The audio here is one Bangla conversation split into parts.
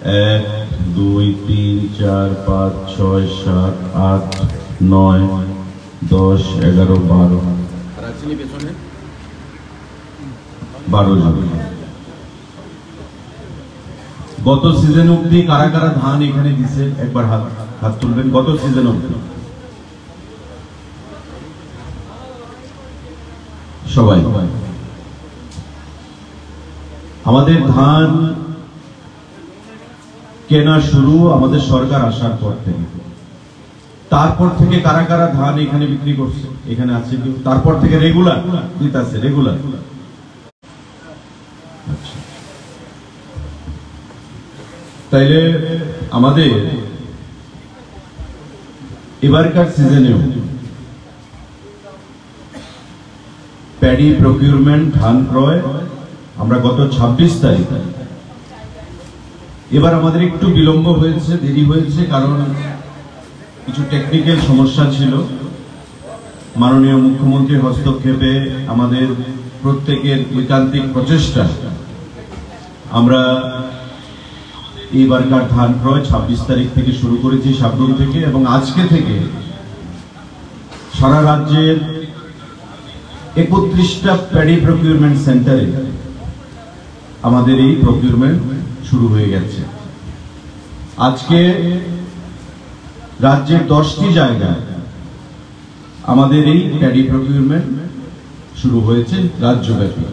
1 2 3 4 5 6 7 8 9 10 11 12 জন। গত সিজন অব্দি কারা কারা ধান এখানে দিছে একবার হাত তুলবেন। গত সিজন অব্দি সবাই। আমাদের ধান কেনা শুরু আমাদের সরকার আসার পর থেকে। তারপর থেকে কারা কারা ধান এখানে বিক্রি করছে এখানে আছে কি? তারপর থেকে রেগুলার দিতেছে রেগুলার। তাইলে আমাদের এবারকার সিজনেও প্যাডি প্রকিউরমেন্ট ধান ক্রয় আমরা গত 26 তারিখ, এবার আমাদের একটু বিলম্ব হয়েছে, দেরি হয়েছে, কারণ কিছু টেকনিক্যাল সমস্যা ছিল। মাননীয় মুখ্যমন্ত্রীর হস্তক্ষেপে আমাদের প্রত্যেকের ঐকান্তিক প্রচেষ্টা আমরা এইবারকার ধান ক্রয় 26 তারিখ থেকে শুরু করেছি সাবরুম থেকে, এবং আজকে থেকে সারা রাজ্যের 31টা প্যাডি প্রকিউরমেন্ট সেন্টারে আমাদের এই প্রকিউরমেন্ট শুরু হয়ে গেছে। আজকে রাজ্যের 10টি জায়গায় আমাদের এই প্যাডি প্রকিউরমেন্ট শুরু হয়েছে রাজ্যব্যাপী।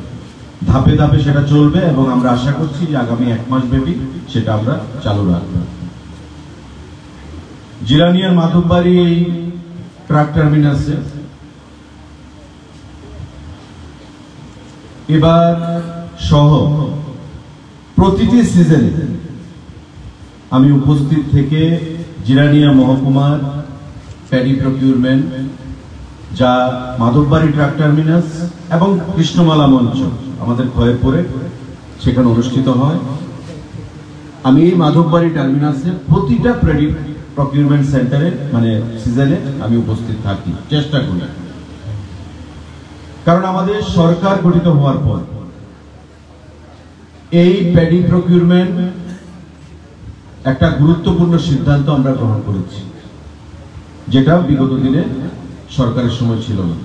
ধাপে ধাপে সেটা চলবে এবং আমরা আশা করছি যে আগামী 1 মাস ব্যাপী সেটা আমরা চালু রাখবো। জিরানিয়ার মাধববাড়ি এই ট্রাক টার্মিনাসে এবার সহ প্রতিটি সিজনে আমি উপস্থিত থেকে জিরানিয়া মহকুমার প্যাডি প্রকিউরমেন্ট, যা মাধববাড়ি ট্রাক টার্মিনাস এবং কৃষ্ণমালা মঞ্চ আমাদের খয়েরপুরে সেখানে অনুষ্ঠিত হয়। আমি এই মাধববাড়ি টার্মিনাসে প্রতিটা প্যাডি প্রকিউরমেন্ট সেন্টারে মানে সিজনে আমি উপস্থিত থাকি, চেষ্টা করি। কারণ আমাদের সরকার গঠিত হওয়ার পর এই প্যাডি প্রকিউরমেন্ট একটা গুরুত্বপূর্ণ সিদ্ধান্ত আমরা গ্রহণ করেছি, যেটা বিগত দিনে সরকারের সময় ছিল না।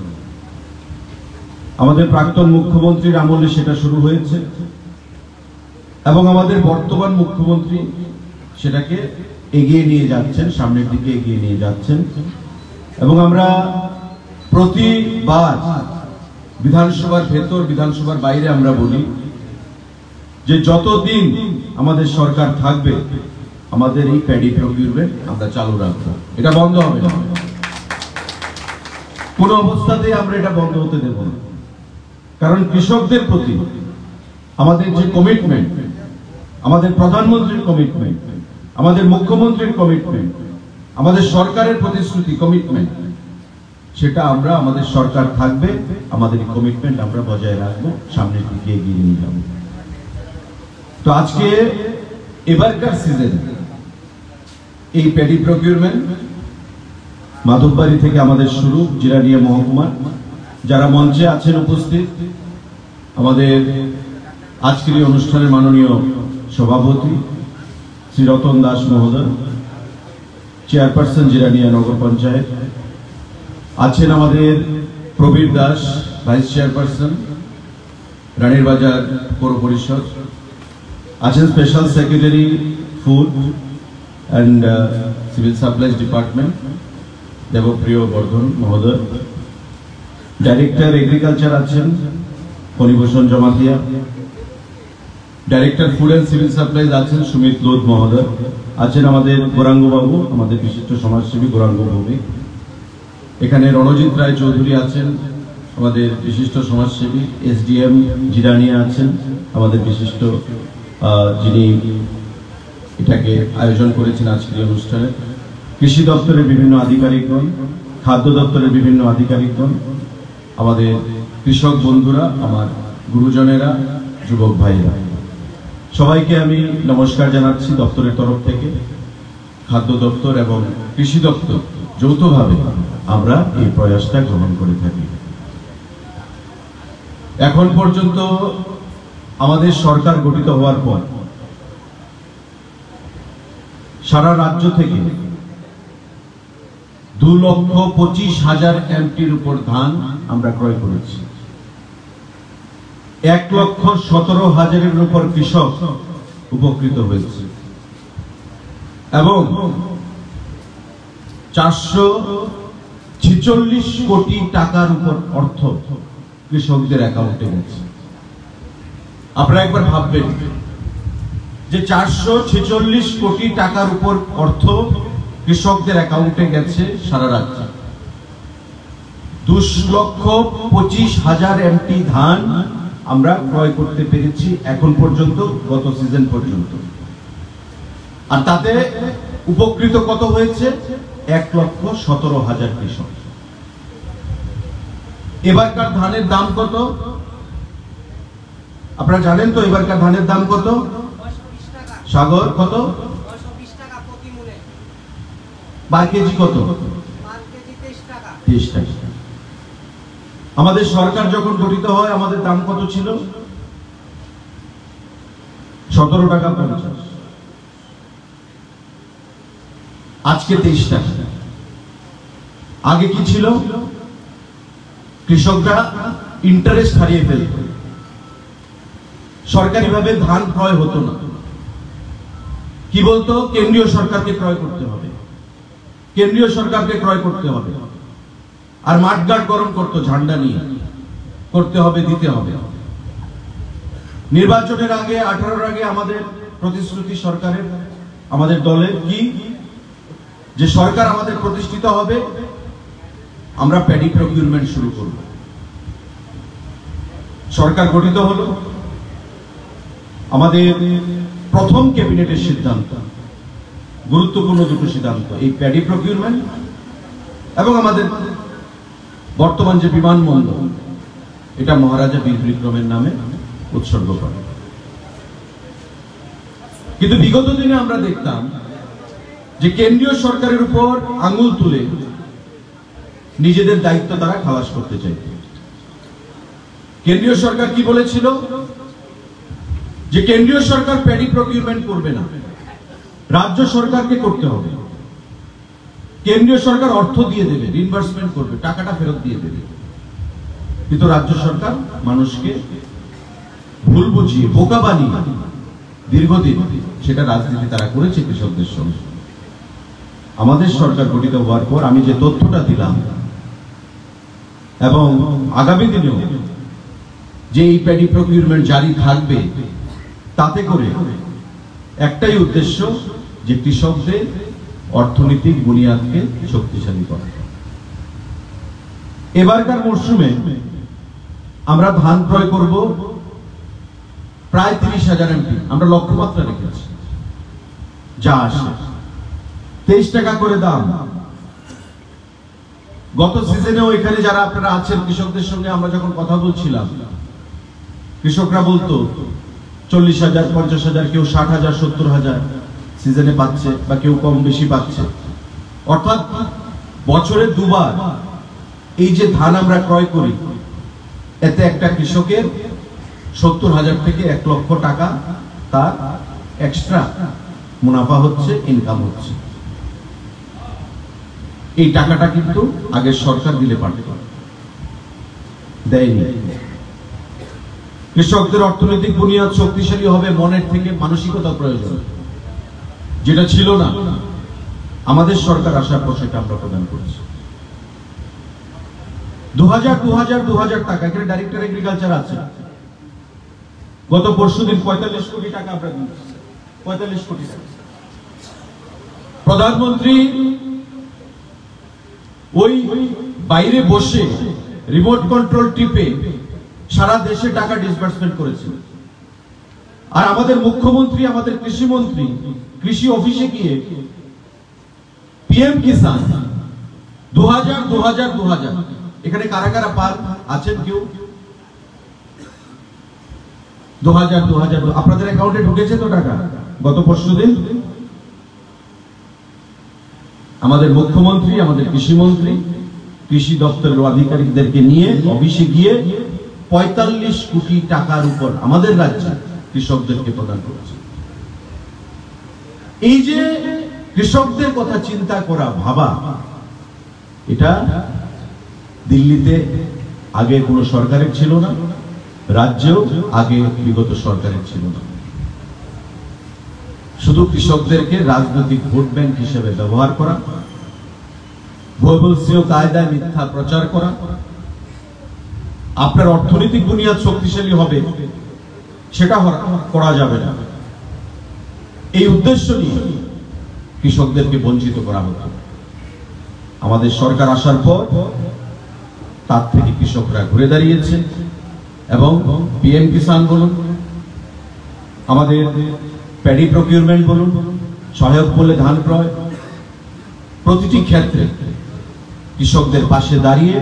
আমাদের প্রাক্তন মুখ্যমন্ত্রীর আমলে সেটা শুরু হয়েছে এবং আমাদের বর্তমান মুখ্যমন্ত্রী সেটাকে এগিয়ে নিয়ে যাচ্ছেন, সামনের দিকে এগিয়ে নিয়ে যাচ্ছেন। এবং আমরা প্রতিবার বিধানসভার ভেতর বিধানসভার বাইরে আমরা বলি যে যতদিন আমাদের সরকার থাকবে আমাদের এই প্যাডি প্রকিউরমেন্ট আমরা চালু রাখবো, এটা বন্ধ হবে না। কোন অবস্থাতেই আমরা এটা বন্ধ হতে দেব না। কারণ কৃষকদের প্রতি আমাদের যে কমিটমেন্ট, আমাদের প্রধানমন্ত্রীর কমিটমেন্ট, আমাদের মুখ্যমন্ত্রীর কমিটমেন্ট, আমাদের সরকারের প্রতিশ্রুতি কমিটমেন্ট, সেটা আমরা আমাদের সরকার থাকবে আমাদের কমিটমেন্ট আমরা বজায় রাখবো, সামনের দিকে এগিয়ে নিয়ে যাব। তো আজকে এবারকার সিজন এই প্যাডি প্রকিউরমেন্ট মাধববাড়ি থেকে আমাদের শুরু, জিরানিয়া মহকুমা। যারা মঞ্চে আছেন উপস্থিত, আমাদের আজকের এই অনুষ্ঠানের মাননীয় সভাপতি শ্রী রতন দাস মহোদয়, চেয়ারপারসন জিরানিয়া নগর পঞ্চায়েত, আছেন আমাদের প্রবীর দাস ভাইস চেয়ারপারসন রানীর বাজার পৌর পরিষদ, আছেন special secretary food and civil supplies department Debapriya Bardhan মহোদয়, ডাইরেক্টর এগ্রিকালচার আছেন Phanibhushan Jamatia, director food and civil supplies আছেন সুমিত লোধ মহোদয়, আছেন আমাদের গৌরাঙ্গ বাবু, আমাদের বিশিষ্ট সমাজসেবী গৌরাঙ্গ ভৌমিক, এখানে রণজিৎ রায় চৌধুরী আছেন আমাদের বিশিষ্ট সমাজসেবী, এসডিএম জিরানিয়া আছেন আমাদের বিশিষ্ট, যিনি এটাকে আয়োজন করেছেন আজকের অনুষ্ঠানে, কৃষি দপ্তরের বিভিন্ন আধিকারিকগণ, খাদ্য দপ্তরের বিভিন্ন আধিকারিকগণ, আমাদের কৃষক বন্ধুরা, আমার গুরুজনেরা, যুবক ভাইরা, সবাইকে আমি নমস্কার জানাচ্ছি দপ্তরের তরফ থেকে। খাদ্য দপ্তর এবং কৃষি দপ্তর যৌথভাবে আমরা এই প্রয়াসটা গ্রহণ করে থাকি। এখন পর্যন্ত আমাদের সরকার গঠিত হওয়ার পর সারা রাজ্য থেকে 2,25,000 এমটির উপর ধান আমরা ক্রয় করেছি। 1,17,000-এর উপর কৃষক উপকৃত হয়েছে এবং 446 কোটি টাকার উপর অর্থ কৃষকদের অ্যাকাউন্টে গেছে। আপনারা একবার ভাববেন যে 446 কোটি টাকার উপর অর্থ কৃষকদের অ্যাকাউন্টে গেছে সারা রাজ্যে। 2,25,000 এমটি ধান আমরা ক্রয় করতে পেরেছি এখন পর্যন্ত, গত সিজন পর্যন্ত। আর তাতে উপকৃত কত হয়েছে? 1,17,000 কৃষক। এবারকার ধানের দাম কত আপনারা জানেন তো? এবারকার ধানের দাম কত? সাগর, কত? 920 টাকা প্রতি মূলে। পার কেজি কত? পার কেজি 23 টাকা। 23 টাকা। আমাদের সরকার যখন গঠিত হয় আমাদের দাম কত ছিল? 17 টাকা 50। আজকে 23 টাকা। আগে কি ছিল? কৃষকরা ইন্টারেস্ট হারিয়ে ফেলত, সরকারিভাবে ধান ক্রয় হতো না। কি বলতো? কেন্দ্রীয় সরকারকে ক্রয় করতে হবে, কেন্দ্রীয় সরকারকে ক্রয় করতে হবে। আর মাঠঘাট গরম করতো ঝান্ডা নিয়ে, করতে হবে, দিতে হবে। নির্বাচনের আগে, 18-র আগে আমাদের প্রতিশ্রুতি সরকারের, আমাদের দলের কি, যে সরকার আমাদের প্রতিষ্ঠিত হবে, আমরা প্যাডি প্রকিউরমেন্ট শুরু করব। সরকার গঠিত হলো, আমাদের প্রথম ক্যাবিনেটের সিদ্ধান্ত, গুরুত্বপূর্ণ দুটো সিদ্ধান্ত, এই প্যাডি প্রকিউরমেন্ট এবং আমাদের বর্তমান যে বিমানবন্দর, এটা মহারাজা বীর বিক্রমের নামে উৎসর্গ করে। কিন্তু বিগত দিনে আমরা দেখতাম যে কেন্দ্রীয় সরকারের উপর আঙুল তুলে নিজেদের দায়িত্ব তারা খালাস করতে চাইত। কেন্দ্রীয় সরকার কি বলেছিল? যে কেন্দ্রীয় সরকার প্যাডি প্রকিউরমেন্ট করবে না, রাজ্য সরকারকে করতে হবে। কেন্দ্রীয় সরকার অর্থ দিয়ে দেবে, রিইম্বার্সমেন্ট করবে, টাকাটা ফেরত দিয়ে দেবে। কিন্তু রাজ্য সরকার মানুষকে ভুল বুঝিয়ে, বোকা বানিয়ে দীর্ঘদিন সেটা রাজনীতি তারা করেছে কৃষকদের সঙ্গে। আমাদের সরকার গঠিত হওয়ার পর আমি যে তথ্যটা দিলাম, এবং আগামী দিনেও যে এই প্যাডি প্রকিউরমেন্ট জারি থাকবে, তাতে করে একটাই উদ্দেশ্য, যে কৃষকদের অর্থনৈতিক বুনিয়াদকে শক্তিশালী করা। এবারকার মরশুমে আমরা ধান ক্রয় করব প্রায় 30,000 এমটি, আমরা লক্ষ্যমাত্রা রেখেছি। যা আসে 23 টাকা করে দাম। গত সিজনেও এখানে যারা আপনারা আছেন কৃষকদের সঙ্গে আমরা যখন কথা বলছিলাম, কৃষকরা বলতো 40,000, 50,000, কেউ 60,000, 70,000 সিজনে পাচ্ছে, বা কেউ কম বেশি পাচ্ছে। অর্থাৎ বছরে দুবার এই যে ধান আমরা ক্রয় করি, এতে একটা কৃষকের 70,000 থেকে 1 লক্ষ টাকা তার এক্সট্রা মুনাফা হচ্ছে, ইনকাম হচ্ছে। এই টাকাটা কিন্তু আগের সরকার দিলে পারত, দেয়নি। কৃষকদের অর্থনৈতিক বুনিয়াদ শক্তিশালী হবে, মনের থেকে মানসিকতা প্রয়োজন, যেটা ছিল না। আমাদের সরকার আসার পর সেটা আমরা প্রদান করছি। 2,000 টাকা, এখানে ডাইরেক্টর এগ্রিকালচার আছে। গত পরশুদিন 45 কোটি টাকা আমরা দিয়েছি, 45 কোটি টাকা। প্রধানমন্ত্রী ওই বাইরে বসে রিমোট কন্ট্রোল টিপে সারা দেশে টাকা ডিসবার্সমেন্ট করেছে। আর আমাদের মুখ্যমন্ত্রী, আমাদের কৃষিমন্ত্রী কৃষি অফিসে গিয়ে পিএম কিষান 2,000 এখানে কারা কারা পার আছেন? কেউ 2,000 আপনাদের অ্যাকাউন্টে ঢুকেছে তো টাকা? গত পরশুদিন আমাদের মুখ্যমন্ত্রী, আমাদের কৃষিমন্ত্রী, কৃষি দপ্তরের আধিকারিকদেরকে নিয়ে অফিসে গিয়ে 45 কোটি টাকার উপর আমাদের রাজ্যে কৃষকদেরকে প্রদান করেছে। এই যে কৃষকদের কথা চিন্তা করা, ভাবা, এটা দিল্লিতে আগে কোনো সরকারের ছিল না, রাজ্যেও আগে বিগত সরকারের ছিল না। শুধু কৃষকদেরকে রাজনৈতিক ভোট ব্যাংক হিসেবে ব্যবহার করা, ভূবলসীয় কায়দায় মিথ্যা প্রচার করা, আপনার অর্থনৈতিক বুনিয়াদ শক্তিশালী হবে সেটা করা যাবে না, এই উদ্দেশ্য নিয়ে কৃষকদেরকে বঞ্চিত করা হতো। আমাদের সরকার আসার পর তার থেকে কৃষকরা ঘুরে দাঁড়িয়েছে এবং পিএম কিষাণ বলুন, আমাদের প্যাডি প্রকিউরমেন্ট বলুন, সহায়ক মূল্যে ধান ক্রয়, প্রতিটি ক্ষেত্রে কৃষকদের পাশে দাঁড়িয়ে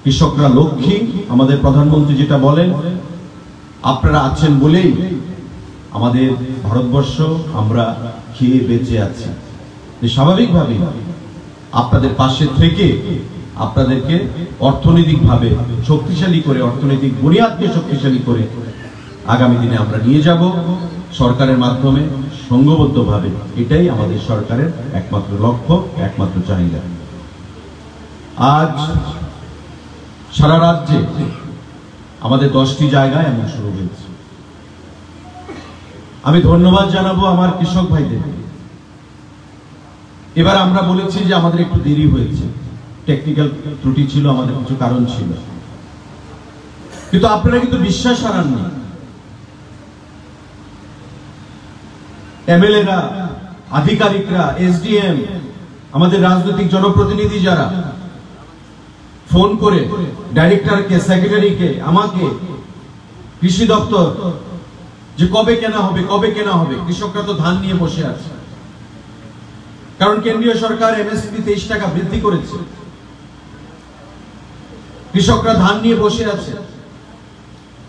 কৃষকরা লক্ষ্মী। আমাদের প্রধানমন্ত্রী যেটা বলেন, আপনারা আছেন বলেই আমাদের ভারতবর্ষ আমরা খেয়ে বেঁচে আছি। স্বাভাবিকভাবে আপনাদের পাশে থেকে আপনাদেরকে অর্থনৈতিকভাবে শক্তিশালী করে, অর্থনৈতিক বুনিয়াদকে শক্তিশালী করে আগামী দিনে আমরা নিয়ে যাব সরকারের মাধ্যমে, সংঘবদ্ধভাবে। এটাই আমাদের সরকারের একমাত্র লক্ষ্য, একমাত্র চাহিদা। আজ সারা রাজ্যে আমাদের 10টি জায়গায় এমন শুরু হয়েছে। আমি ধন্যবাদ জানাবো আমার কৃষক ভাইদের। এবার আমরা বলেছি যে আমাদের একটু দেরি হয়েছে, টেকনিক্যাল ত্রুটি ছিল, আমাদের কিছু কারণ ছিল, কিন্তু আপনারা কিন্তু বিশ্বাস হারাননি। এমএলএরা, আধিকারিকরা, এসডিএম, আমাদের রাজনৈতিক জনপ্রতিনিধি যারা ফোন করে ডাইরেক্টরকে, সেক্রেটারিকে, আমাকে, কৃষি দপ্তর, যে কবে কেনা হবে, কবে কেনা হবে। কৃষকরা তো ধান নিয়ে বসে আছে, কারণ কেন্দ্রীয় সরকার এমএসপি 23 টাকা বৃদ্ধি করেছে। কৃষকরা ধান নিয়ে বসে আছে,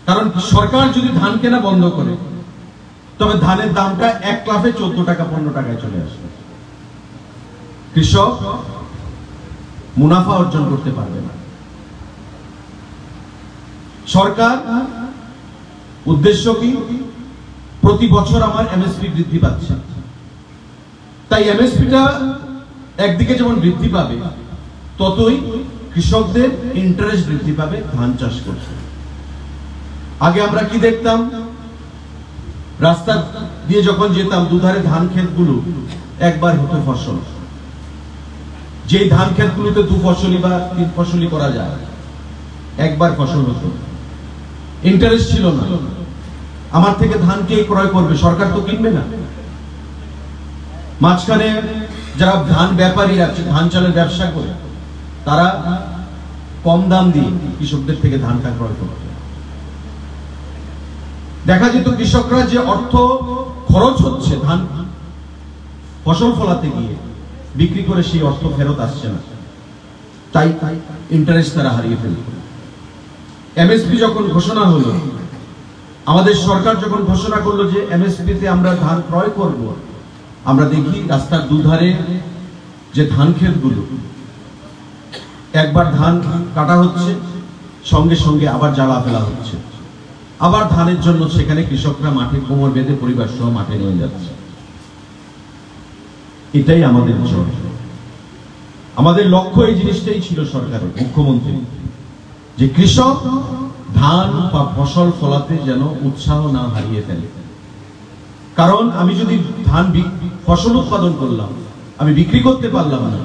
কারণ সরকার যদি ধান কেনা বন্ধ করে তবে ধানের দামটা 1 লাফে 14 টাকা 15 টাকায় চলে আসবে। কৃষক মুনাফা অর্জন করতে পারবে না। সরকার উদ্দেশ্য কি? প্রতি বছর আমার এমএসপি বৃদ্ধি পাচ্ছে, তাই এমএসপিটা একদিকে যেমন বৃদ্ধি পাবে, ততই কৃষকদের ইন্টারেস্ট বৃদ্ধি পাবে ধান চাষ করতে। আগে আমরা কি দেখতাম, রাস্তা দিয়ে যখন যেতাম দুধারে ধান ক্ষেতগুলো একবার হতো ফসল। যেই ধান ক্ষেতগুলোতে 2 ফসলি বা 3 ফসলি করা যায়, একবার ফসল হতো, ইন্টারেস্ট ছিল না। আমার থেকে ধান কে ক্রয় করবে? সরকার তো কিনবে না। মাঝখানে যারা ধান ব্যাপারী আছে, ধান চালের ব্যবসা করে, তারা কম দাম দিয়ে কৃষকদের থেকে ধানটা ক্রয় করত। দেখা যেত কৃষকরা যে অর্থ খরচ হচ্ছে ধান ফসল ফলাতে গিয়ে, বিক্রি করে সেই অর্থ ফেরত আসছে না, তাই ইন্টারেস্ট তারা হারিয়ে ফেলত। এমএসপি যখন ঘোষণা হলো, আমাদের সরকার যখন ঘোষণা করলো যে এমএসপিতে আমরা ধান ক্রয় করব, আমরা দেখি রাস্তার দুধারে যে ধান ক্ষেতগুলো, একবার ধান কাটা হচ্ছে, সঙ্গে সঙ্গে আবার জ্বালা ফেলা হচ্ছে, আবার ধানের জন্য সেখানে কৃষকরা মাঠে কোমর বেঁধে পরিবার সহ মাঠে নিয়ে যাচ্ছে। এটাই আমাদের জন্য, আমাদের লক্ষ্য এই জিনিসটাই ছিল সরকারের, মুখ্যমন্ত্রী, যে কৃষক ধান বা ফসল ফলাতে যেন উৎসাহ না হারিয়ে ফেলে। কারণ আমি যদি ধান ফসল উৎপাদন করলাম, আমি বিক্রি করতে পারলাম না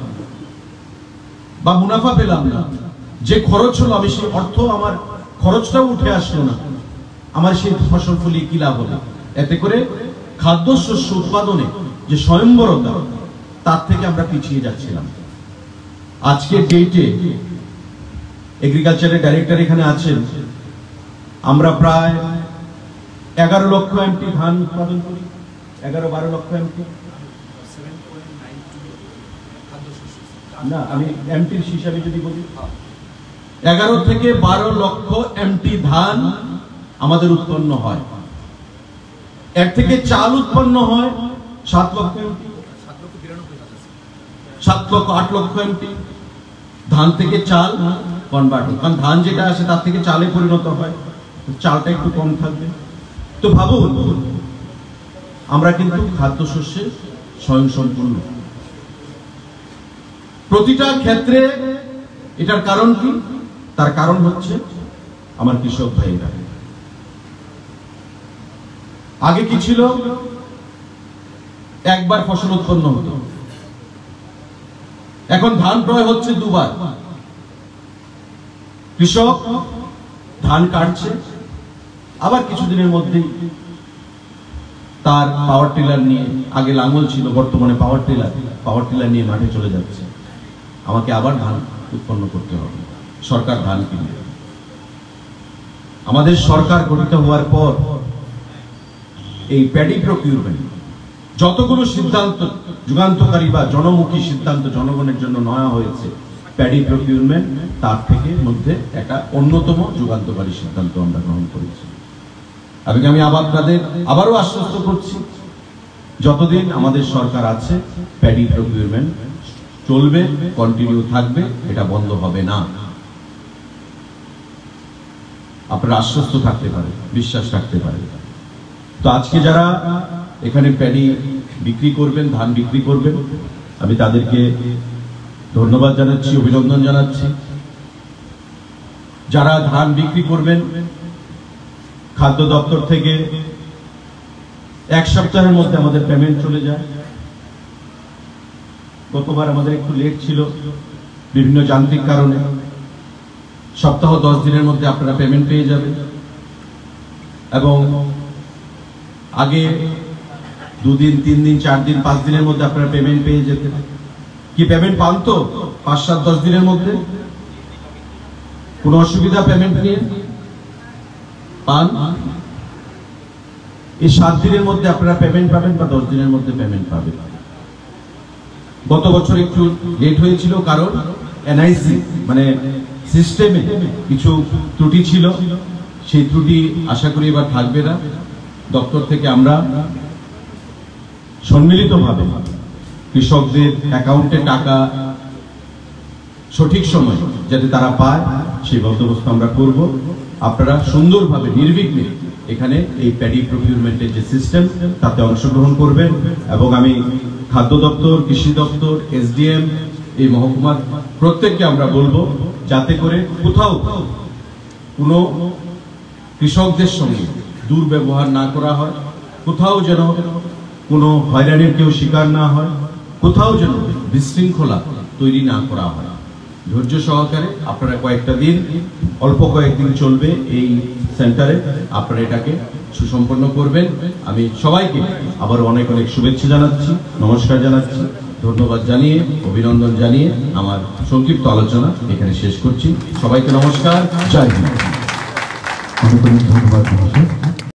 বা মুনাফা পেলাম না, যে খরচ হলো আমি সেই অর্থ, আমার খরচটাও উঠে আসলো না, আমার সেই ফসল ফলিয়ে কি লাভ হলো? এতে করে খাদ্যশস্য উৎপাদনে যে স্বয়ংবরতা, তার থেকে আমরা পিছিয়ে যাচ্ছিলাম। আজকে ডেটে এগ্রিকালচারের ডাইরেক্টর এখানে আছেন, আমরা প্রায় 11 লক্ষ এমটি ধান উৎপাদন করি, 11-12 লক্ষ এমটি না, আমি এমটির হিসাবে যদি বলি 11 থেকে 12 লক্ষ এমটি ধান আমাদের উৎপন্ন হয়। এর থেকে চাল উৎপন্ন হয় 7 লক্ষ এমটি, 7 লক্ষ 8 লক্ষ এমটি। ধান থেকে চাল কনভার্ট হয়, কারণ ধান যেটা আসে তার থেকে চালে পরিণত হয়, চালটা একটু কম থাকবে। তো ভাবুন, আমরা কিন্তু খাদ্যশস্যের স্বয়ংসম্পূর্ণ। প্রতিটা ক্ষেত্রে এটার কারণ কি? তার কারণ হচ্ছে আমার কৃষক ভাইরা। আগে কি ছিল? একবার ফসল উৎপন্ন হতো, এখন ধান ক্রয় হচ্ছে দুবার। কৃষক ধান কাটছে, আবার কিছুদিনের মধ্যেই তার পাওয়ার টিলার নিয়ে, আগে লাঙ্গল ছিল, বর্তমানে পাওয়ার টিলার নিয়ে মাঠে চলে যাচ্ছে। আমাকে আবার ধান উৎপন্ন করতে হবে, সরকার ধান কিনবে। আমাদের সরকার গঠিত হওয়ার পর এই প্যাডি প্রকিউরমেন্ট যতগুলো সিদ্ধান্ত যুগান্তকারী বা জনমুখী সিদ্ধান্ত জনগণের জন্য নেওয়া হয়েছে, প্যাডি প্রকিউরমেন্ট তার থেকে মধ্যে একটা অন্যতম যুগান্তকারী সিদ্ধান্ত আমরা গ্রহণ করেছি। আমি আপনাদের আবারও আশ্বস্ত করছি, যতদিন আমাদের সরকার আছে প্যাডি প্রকিউরমেন্ট চলবে, কন্টিনিউ থাকবে, এটা বন্ধ হবে না। আপনারা আশ্বস্ত থাকতে পারে, বিশ্বাস রাখতে পারে। তো আজকে যারা এখানে প্যাডি বিক্রি করবেন, ধান বিক্রি করবেন, আমি তাদেরকে ধন্যবাদ জানাচ্ছি, অভিনন্দন জানাচ্ছি। যারা ধান বিক্রি করবেন, খাদ্য দপ্তর থেকে 1 সপ্তাহের মধ্যে আমাদের পেমেন্ট চলে যায়। গতবার আমাদের একটু লেট ছিল বিভিন্ন যান্ত্রিক কারণে, সপ্তাহ 10 দিনের মধ্যে আপনারা পেমেন্ট পেয়ে যাবেন। এবং আগে 2 দিন, 3 দিন, 4 দিন, 5 দিনের মধ্যে আপনারা পেমেন্ট পেয়ে যেতেন। কি পেমেন্ট পান তো 5, 7, 10 দিনের মধ্যে? কোনো অসুবিধা পেমেন্ট নিয়ে পান? এই 7 দিনের মধ্যে আপনারা পেমেন্ট পাবেন বা 10 দিনের মধ্যে পেমেন্ট পাবেন। গত বছর একটু লেট হয়েছিল, কারণ এনআইসি মানে সিস্টেমে কিছু ত্রুটি ছিল। সেই ত্রুটি আশা করি এবার থাকবে না। দপ্তর থেকে আমরা সম্মিলিতভাবে কৃষকদের অ্যাকাউন্টে টাকা সঠিক সময় যাতে তারা পায়, সেই বন্দোবস্ত আমরা করব। আপনারা সুন্দরভাবে নির্বিঘ্নে এখানে এই প্যাডি প্রকিউরমেন্টের যে সিস্টেম, তাতে অংশগ্রহণ করবেন। এবং আমি খাদ্য দপ্তর, কৃষি দপ্তর, এসডিএম, এই মহকুমার প্রত্যেককে আমরা বলবো, যাতে করে কোথাও কোনো কৃষকদের সঙ্গে দুর্ব্যবহার না করা হয়, কোথাও যেন কোনো হয়রানির কেউ শিকার না হয়, কোথাও যেন বিশৃঙ্খলা তৈরি না করা হয়। ধৈর্য সহকারে আপনারা কয়েকটা দিন, অল্প কয়েকদিন চলবে এই সেন্টারে, আপনারা এটাকে সুসম্পন্ন করবেন। আমি সবাইকে আবার অনেক অনেক শুভেচ্ছা জানাচ্ছি, নমস্কার জানাচ্ছি, ধন্যবাদ জানিয়ে, অভিনন্দন জানিয়ে আমার সংক্ষিপ্ত আলোচনা এখানে শেষ করছি। সবাইকে নমস্কার, জয় হিন্দ। অনেক অনেক ধন্যবাদ।